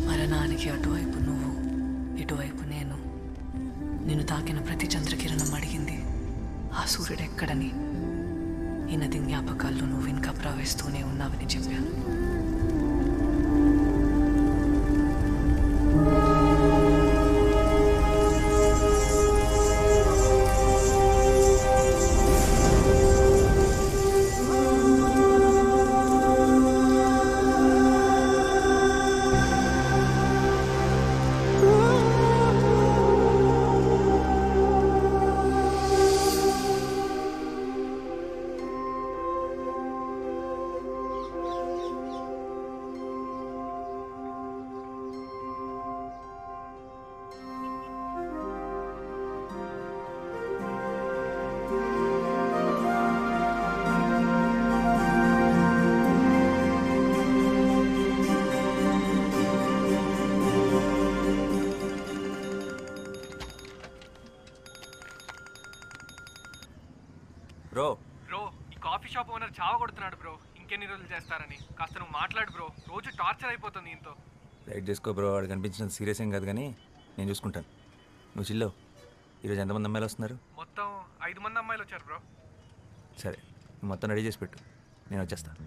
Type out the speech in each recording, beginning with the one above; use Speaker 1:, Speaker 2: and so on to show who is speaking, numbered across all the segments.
Speaker 1: మరణానికి అటువైపు నువ్వు, ఇటువైపు నేను. నిన్ను తాకిన ప్రతి చంద్రకిరణం అడిగింది ఆ సూర్యుడెక్కడని. ఈ నది జ్ఞాపకాల్లో నువ్వు ఇంకా ప్రవహిస్తూనే ఉన్నావని చెప్పాను.
Speaker 2: బ్రో
Speaker 3: బ్రో ఈ కాఫీ షాప్ ఓనర్ చావ కొడుతున్నాడు బ్రో. ఇంకెన్ని రోజులు చేస్తారని కాస్త నువ్వు మాట్లాడు బ్రో. రోజు టార్చర్ అయిపోతుంది ఇంతో.
Speaker 2: లైట్ చేసుకో బ్రో. వాడు కనిపించిన సీరియస్ ఏం కాదు కానీ నేను చూసుకుంటాను. నువ్వు చిల్లో. ఈరోజు ఎంతమంది అమ్మాయిలు వస్తున్నారు?
Speaker 3: మొత్తం 5 మంది అమ్మాయిలు వచ్చారు బ్రో.
Speaker 2: సరే నువ్వు మొత్తం రెడీ చేసి పెట్టు, నేను వచ్చేస్తాను.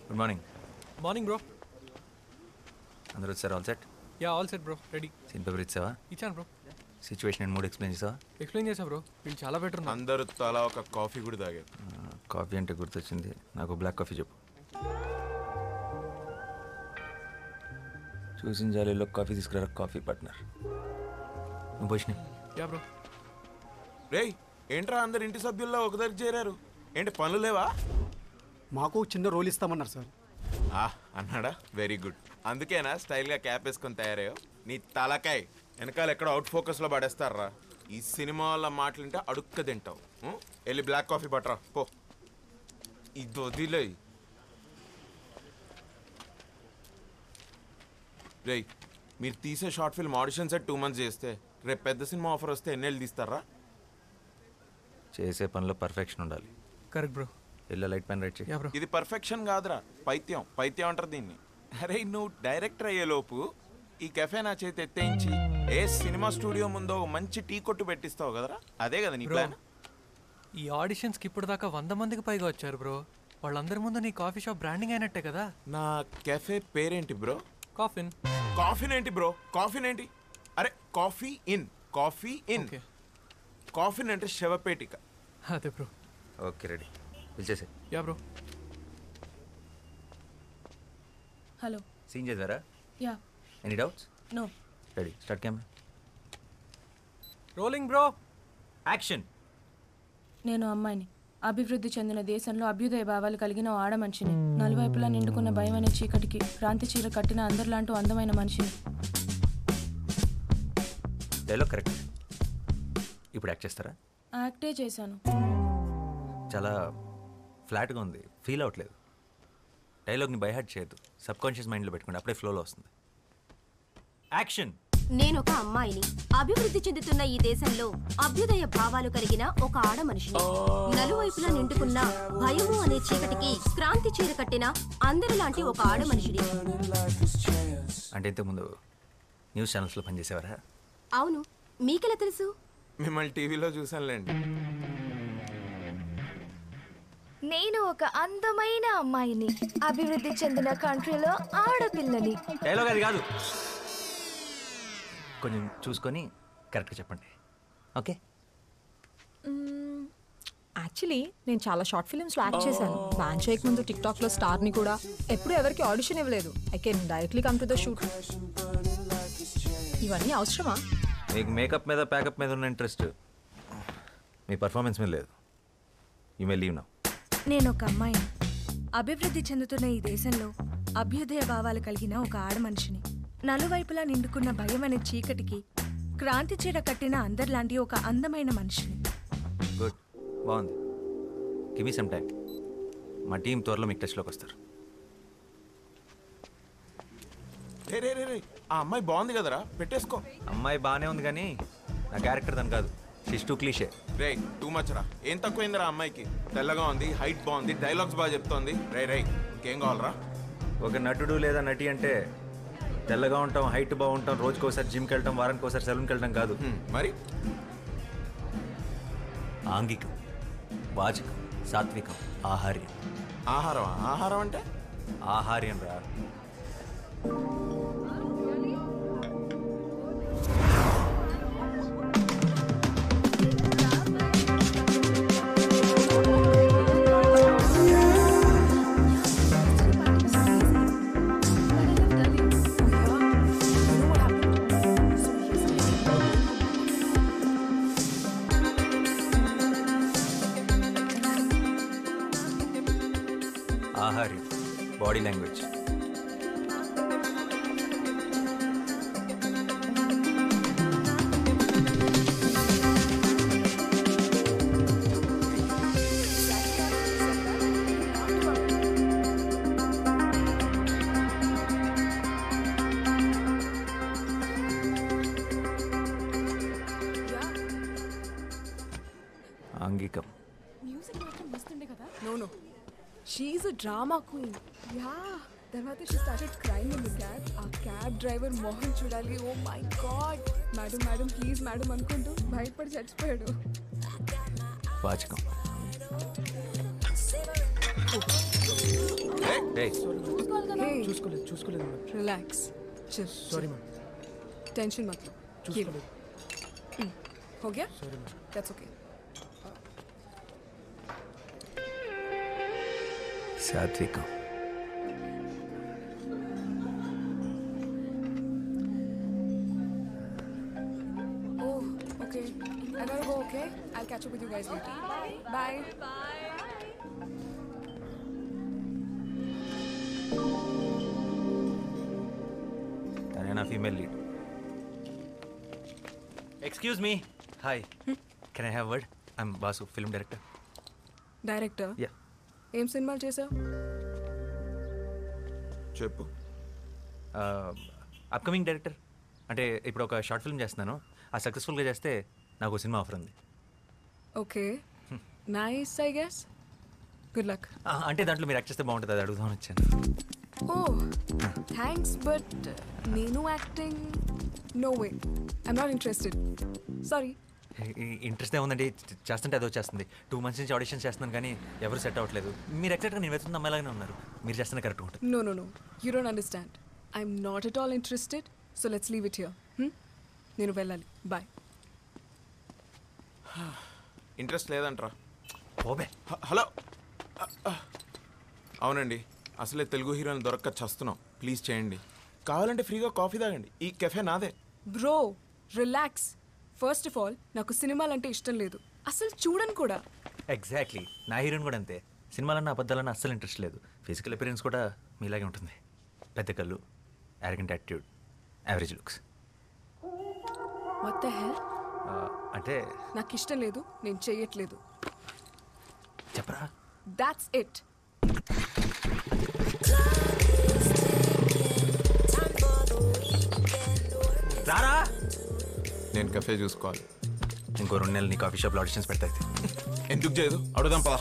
Speaker 2: Good morning.
Speaker 3: Morning bro.
Speaker 2: అందరూ వచ్చారు? All set?
Speaker 3: Yeah all set bro, ready.
Speaker 2: Scene paper ఇచ్చావా?
Speaker 3: ఇచ్చాను bro.
Speaker 2: Situation and mood explain చేసావా?
Speaker 3: ఎక్స్ప్లెయిన్ చేసా బ్రో. వీళ్ళు చాలా బెటర్.
Speaker 4: అందరూ తలా ఒక కాఫీ కూడా తాగారు.
Speaker 2: కాఫీ అంటే గుర్తొచ్చింది, నాకు బ్లాక్ కాఫీ చెప్పు. చూసిన జాలీలో కాఫీ తీసుకురా. కాఫీ పార్ట్నర్ నువ్వు పోషిని.
Speaker 3: Yeah bro.
Speaker 4: రేయ్ ఏంట్రా అందరు ఇంటి సభ్యుల్లో ఒక దగ్గర చేరారు? ఏంటి పనులు లేవా?
Speaker 5: మాకు చిన్న రోల్ ఇస్తామన్నారు సార్.
Speaker 4: అన్నాడా? Very good. అందుకేనా స్టైల్గా క్యాప్ వేసుకొని తయారయ్యో? నీ తలకాయ్ వెనకాల ఎక్కడ అవుట్ ఫోకస్లో పడేస్తారా? ఈ సినిమా వాళ్ళ మాటలుంటే అడుక్క తింటావు. వెళ్ళి బ్లాక్ కాఫీ పట్టరా పో. ఇది వదిలే. రేయ్ మీరు తీసే short film audition set 2 months చేస్తే రేపు పెద్ద సినిమా ఆఫర్ వస్తే ఎన్నేళ్ళు తీస్తారా?
Speaker 2: చేసే పనిలో పర్ఫెక్షన్ ఉండాలి.
Speaker 3: Correct bro.
Speaker 2: Yellow light pen right చేయి.
Speaker 4: ఇది పర్ఫెక్షన్ కాదురా, పైత్యం. పైత్యం అంటారు దీన్ని. అరే నువ్వు డైరెక్టర్ అయ్యేలోపు ఈ కెఫే నా చేతి ఎత్తేయించి ఏ సినిమా స్టూడియో ముందో మంచి టీ కొట్టు పెట్టిస్తావు కదరా, అదే కదా నీ ప్లాన్?
Speaker 3: ఈ ఆడిషన్స్కి ఇప్పుడు దాకా 100 మందికి పైగా వచ్చారు బ్రో. వాళ్ళందరి ముందు నీ కాఫీ షాప్ బ్రాండింగ్ అయినట్టే కదా.
Speaker 4: నా కెఫే పేరేంటి బ్రో?
Speaker 3: కాఫిన్.
Speaker 4: కాఫీన్ ఏంటి బ్రో? కాఫీన్ ఏంటి? అరే coffee in, coffee in. Coffin అంటే శవపేటిక.
Speaker 3: అదే బ్రో.
Speaker 2: ఓకే రెడీ, పిలిచేసే.
Speaker 3: Yeah bro.
Speaker 6: హలో.
Speaker 2: సీన్ చేద్దారా?
Speaker 6: Yeah.
Speaker 2: Any doubts?
Speaker 6: No.
Speaker 2: Ready, start camera.
Speaker 3: Rolling bro.
Speaker 2: Action.
Speaker 6: నేను అమ్మాయిని, అభివృద్ధి చెందిన దేశంలో అభ్యుదయ భావాలు కలిగిన ఓ ఆడ మనిషిని, నలువైపులా నిండుకున్న భయమైన చీకటికి క్రాంతి చీర కట్టిన అందరిలాంటి అందమైన మనిషిని.
Speaker 2: Dialogue correct. ఇప్పుడు యాక్ట్ చేస్తారా?
Speaker 6: యాక్టే చేశాను.
Speaker 2: చాలా ఫ్లాట్గా ఉంది, ఫీల్ అవ్వట్లేదు. డైలాగ్ని బైహార్ట్ చేయొద్దు, సబ్కాన్షియస్ మైండ్లో పెట్టుకోండి, అప్పుడే ఫ్లోలో వస్తుంది. యాక్షన్.
Speaker 7: నేను ఒక అమ్మాయిని, అభివృద్ధి చెందుతున్న ఈ దేశంలో అభ్యుదయ భావాలు కలిగిన ఒక ఆడ మనిషిని, నలువైపులా నిండుకున్న భయము అనే చీకటికి క్రాంతి చీర కట్టిన అందరిలాంటి ఒక ఆడ మనిషిని.
Speaker 2: అంటే ఇంతకుముందు న్యూస్ ఛానల్స్లో పనిచేసేవారా?
Speaker 7: అవును, మీకెలా తెలుసు?
Speaker 4: మిమ్మల్ని టీవీలో చూసానులేండి.
Speaker 8: నేను ఒక అందమైన అమ్మాయిని, అభివృద్ధి చెందిన కంట్రీలో ఆడపిల్లని.
Speaker 2: డైలాగ్ అది కాదు, కొంచెం చూసుకొని కరెక్ట్గా చెప్పండి. ఓకే.
Speaker 9: యాక్చువల్లీ నేను చాలా షార్ట్ ఫిల్మ్స్లో యాక్ట్ చేశాను. బ్యాన్ చేయక ముందు టిక్టాక్లో స్టార్ని కూడా. ఎప్పుడు ఎవరికి ఆడిషన్ ఇవ్వలేదు. I can directly come to the shoot. ఇవన్నీ అవసరమా?
Speaker 2: మీకు మేకప్ మీద ప్యాకప్ మీద ఉన్న ఇంట్రెస్ట్ మీ పర్ఫార్మెన్స్ మీద లేదు. You may leave now.
Speaker 8: నేను ఒక అమ్మాయిని, అభివృద్ధి చెందుతున్న ఈ దేశంలో అభ్యుదయ భావాలు కలిగిన ఒక ఆడ మనిషిని, నలువైపులా నిండుకున్న భయం అనే చీకటికి క్రాంతి చీర కట్టిన అందరిలాంటి ఒక అందమైన మనిషిని.
Speaker 2: గుడ్, బాగుంది. Give me some time. మా టీం త్వరలో మీకు టచ్లోకి వస్తారు.
Speaker 4: రే రే రే రే, ఆ అమ్మాయి బాగుంది కదరా, పెట్టేసుకో.
Speaker 2: అమ్మాయి బాగానే ఉంది కానీ నా క్యారెక్టర్ దాని కాదు. She's too cliché.
Speaker 4: రే టూ మచ్ రా. ఏం తక్కువైందిరా అమ్మాయికి? తెల్లగా ఉంది, హైట్ బాగుంది, డైలాగ్స్ బాగా చెప్తోంది. రే ఇంకేం కావాలరా?
Speaker 2: ఒక నటుడు లేదా నటి అంటే తెల్లగా ఉంటాం, హైట్ బాగుంటాం, రోజుకోసారి జిమ్కి వెళ్ళటం, వారానికి ఒకసారి సెలూన్కి వెళ్ళటం కాదు.
Speaker 4: మరి
Speaker 2: ఆంగికం, వాచకం, సాత్వికం, ఆహార్యం.
Speaker 4: ఆహారం అంటే?
Speaker 2: ఆహార్యం రా. ఆహార్యం, బాడీ లాంగ్వేజ్. ఆంగికం.
Speaker 6: No. She's a drama queen. Yeah. తర్వాత she started crying in the cab. ఆ క్యాబ్ డ్రైవర్ మోహన్ చూడాలి. Oh my god. Madam please madam అనుకుంటూ భయపడి చచ్చిపోయాడు.
Speaker 2: వాచకం.
Speaker 5: చూసుకోలేదు
Speaker 6: రిలాక్స్.
Speaker 5: Sorry ma'am.
Speaker 6: టెన్షన్ మत लो.
Speaker 5: చూసుకోలేదు.
Speaker 6: हो गया?
Speaker 5: Sorry ma'am.
Speaker 6: That's okay.
Speaker 2: సాత్వికం.
Speaker 6: Oh, okay. I gotta go, okay? I'll catch up with you guys later. Bye.
Speaker 2: తనే నా female lead. Excuse me. Hi, can I have word? I'm boss, film director.
Speaker 6: Director?
Speaker 2: Yeah.
Speaker 6: ఏం సినిమాలు చేసావు?
Speaker 4: చెప్పు.
Speaker 2: Upcoming director. అంటే ఇప్పుడు ఒక short film చేస్తున్నాను. ఆ సక్సెస్ఫుల్గా చేస్తే నాకు సినిమా ఆఫర్ ఉంది.
Speaker 6: Okay, nice. I guess good luck.
Speaker 2: అంటే దాంట్లో మీరు యాక్ట్ చేస్తే బాగుంటుంది, అది అడుగుదామని వచ్చాను.
Speaker 6: ఓ థ్యాంక్స్, బట్ నేను acting no way. I'm not interested. Sorry.
Speaker 2: Interest ఏముందండి, చేస్తుంటే అదో చేస్తుంది. 2 months నుంచి ఆడిషన్స్ చేస్తున్నాను కానీ ఎవరు సెట్ అవ్వట్లేదు. మీరు ఎగ్జాక్ట్గా నేను వెతున్న అమ్మాయిలాగానే ఉన్నారు. మీరు చేస్తున్న కరెక్ట్గా ఉంటుంది.
Speaker 6: No. You don't understand. I'm not at all interested. So let's leave it here. నేను వెళ్ళాలి. బాయ్.
Speaker 4: ఇంట్రెస్ట్ లేదంట్రా.
Speaker 2: ఓబే.
Speaker 4: హలో. అవునండి, అసలే తెలుగు హీరోని దొరక్క చస్తున్నాం. ప్లీజ్ చేయండి. కావాలంటే ఫ్రీగా కాఫీ తాగండి. ఈ కెఫే నాదే.
Speaker 6: Bro relax. First of all నాకు సినిమాలంటే ఇష్టం లేదు, అసలు చూడను కూడా.
Speaker 2: ఎగ్జాక్ట్లీ, నా హీరోయిన్ కూడా అంతే. సినిమాలన్నా అబద్ధాలన్నా అస్సలు ఇంట్రెస్ట్ లేదు. ఫిజికల్ అపియరెన్స్ కూడా మీలాగే ఉంటుంది. పెద్ద కళ్ళు, arrogant attitude, average looks.
Speaker 6: What the hell?
Speaker 2: అంటే
Speaker 6: నాకు ఇష్టం లేదు, నేను చెయ్యట్లేదు.
Speaker 2: చెప్పరా?
Speaker 6: That's it.
Speaker 2: రారా.
Speaker 4: నేను కెఫే చూసుకోవాలి.
Speaker 2: ఇంకో 2 నెలలు నీ కాఫీ షాప్లో ఆడిషన్స్ పెడతాయి.
Speaker 4: ఎందుకు చేయదు? అడుగుదాం పదా.